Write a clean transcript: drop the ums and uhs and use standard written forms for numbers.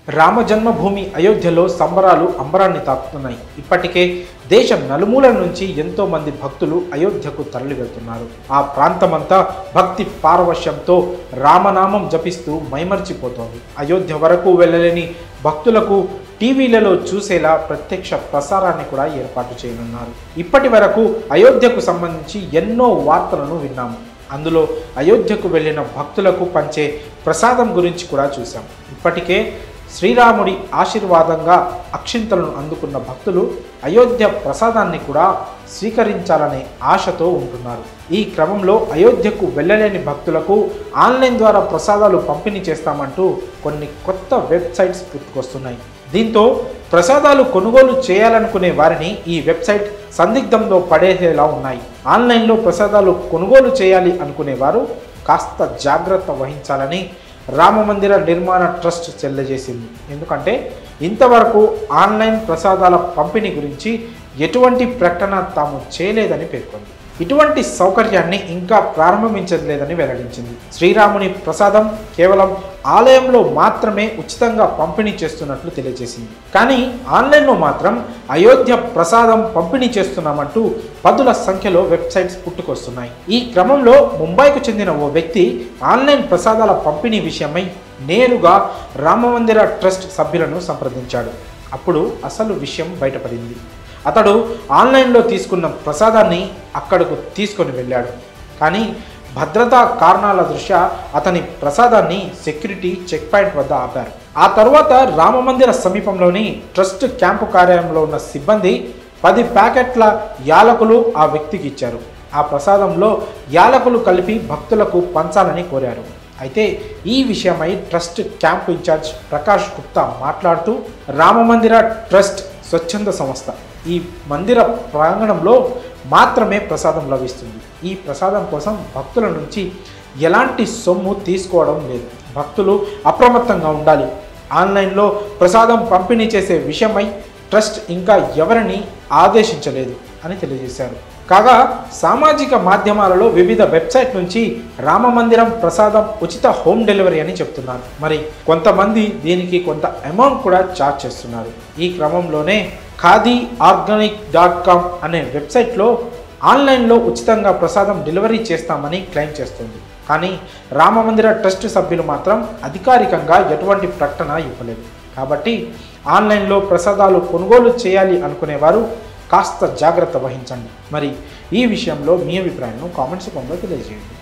రామ జన్మభూమి అయోధ్యలో సంబరాలు అంబరాన్ని తాకుతున్నాయి. ఇప్పటికే దేశం నలుమూలల నుంచి ఎంతో మంది భక్తులు అయోధ్యకు తరలి వెళ్తున్నారు. ఆ ప్రాంతమంతా భక్తి పారవశ్యంతో రామనామం జపిస్తూ మైమర్చిపోతోంది. అయోధ్య వరకు వెళ్ళలేని భక్తులకు టీవీలలో చూసేలా ప్రత్యక్ష ప్రసారాన్ని కూడా ఏర్పాటు చేయనున్నారు. ఇప్పటి వరకు అయోధ్యకు సంబంధించి ఎన్నో వార్తలను విన్నాము. అందులో అయోధ్యకు వెళ్ళిన భక్తులకు పంచే ప్రసాదం గురించి కూడా చూసాం. ఇప్పటికే శ్రీరాముడి ఆశీర్వాదంగా అక్షింతలను అందుకున్న భక్తులు అయోధ్య ప్రసాదాన్ని కూడా స్వీకరించాలనే ఆశతో ఉంటున్నారు. ఈ క్రమంలో అయోధ్యకు వెళ్ళలేని భక్తులకు ఆన్లైన్ ద్వారా ప్రసాదాలు పంపిణీ చేస్తామంటూ కొన్ని కొత్త వెబ్సైట్స్ పుట్టుకొస్తున్నాయి. దీంతో ప్రసాదాలు కొనుగోలు చేయాలనుకునే వారిని ఈ వెబ్సైట్ సందిగ్ధంలో పడేసేలా ఉన్నాయి. ఆన్లైన్లో ప్రసాదాలు కొనుగోలు చేయాలి అనుకునేవారు కాస్త జాగ్రత్త వహించాలని రామమందిర నిర్మాణ ట్రస్ట్ తెలియజేసింది. ఎందుకంటే ఇంతవరకు ఆన్లైన్ ప్రసాదాల పంపిణీ గురించి ఎటువంటి ప్రకటన తాము చేయలేదని పేర్కొంది. ఇటువంటి సౌకర్యాన్ని ఇంకా ప్రారంభించలేదని వెల్లడించింది. శ్రీరాముని ప్రసాదం కేవలం ఆలయంలో మాత్రమే ఉచితంగా పంపిణీ చేస్తున్నట్లు తెలియజేసింది. కానీ ఆన్లైన్లో మాత్రం అయోధ్య ప్రసాదం పంపిణీ చేస్తున్నామంటూ పదుల సంఖ్యలో వెబ్సైట్స్ పుట్టుకొస్తున్నాయి. ఈ క్రమంలో ముంబైకు చెందిన ఓ వ్యక్తి ఆన్లైన్ ప్రసాదాల పంపిణీ విషయమై నేరుగా రామమందిర ట్రస్ట్ సభ్యులను సంప్రదించాడు. అప్పుడు అసలు విషయం బయటపడింది. అతడు ఆన్లైన్లో తీసుకున్న ప్రసాదాన్ని అక్కడకు తీసుకొని వెళ్ళాడు. కానీ భద్రతా కారణాల దృష్ట్యా అతని ప్రసాదాన్ని సెక్యూరిటీ చెక్ పాయింట్ వద్ద ఆపారు. ఆ తర్వాత రామమందిర సమీపంలోని ట్రస్ట్ క్యాంపు కార్యాలయంలో ఉన్న సిబ్బంది 10 ప్యాకెట్ల యాలకులు ఆ వ్యక్తికి ఇచ్చారు. ఆ ప్రసాదంలో యాలకులు కలిపి భక్తులకు పంచాలని కోరారు. అయితే ఈ విషయమై trust camp incharge Prakash Gupta మాట్లాడుతూ రామమందిర ట్రస్ట్ స్వచ్ఛంద సంస్థ. ఈ మందిర ప్రాంగణంలో మాత్రమే ప్రసాదం లభిస్తుంది. ఈ ప్రసాదం కోసం భక్తుల నుంచి ఎలాంటి సొమ్ము తీసుకోవడం లేదు. భక్తులు అప్రమత్తంగా ఉండాలి. ఆన్లైన్లో ప్రసాదం పంపిణీ చేసే విషయమై ట్రస్ట్ ఇంకా ఎవరిని ఆదేశించలేదు అని తెలియజేశారు. కాగా సామాజిక మాధ్యమాలలో వివిధ వెబ్సైట్ నుంచి రామమందిరం ప్రసాదం ఉచిత హోమ్ డెలివరీ అని చెప్తున్నారు. మరి కొంతమంది దీనికి కొంత అమౌంట్ కూడా ఛార్జ్ చేస్తున్నారు. ఈ క్రమంలోనే khadiorganic.com అనే వెబ్సైట్లో ఆన్లైన్లో ఉచితంగా ప్రసాదం డెలివరీ చేస్తామని క్లెయిమ్ చేస్తుంది. కానీ రామమందిర ట్రస్ట్ సభ్యులు మాత్రం అధికారికంగా ఎటువంటి ప్రకటన ఇవ్వలేదు. కాబట్టి ఆన్లైన్లో ప్రసాదాలు కొనుగోలు చేయాలి అనుకునేవారు కాస్త జాగ్రత్త వహించండి. మరి ఈ విషయంలో మీ అభిప్రాయాలను కామెంట్స్ రూపంలో తెలియజేయండి.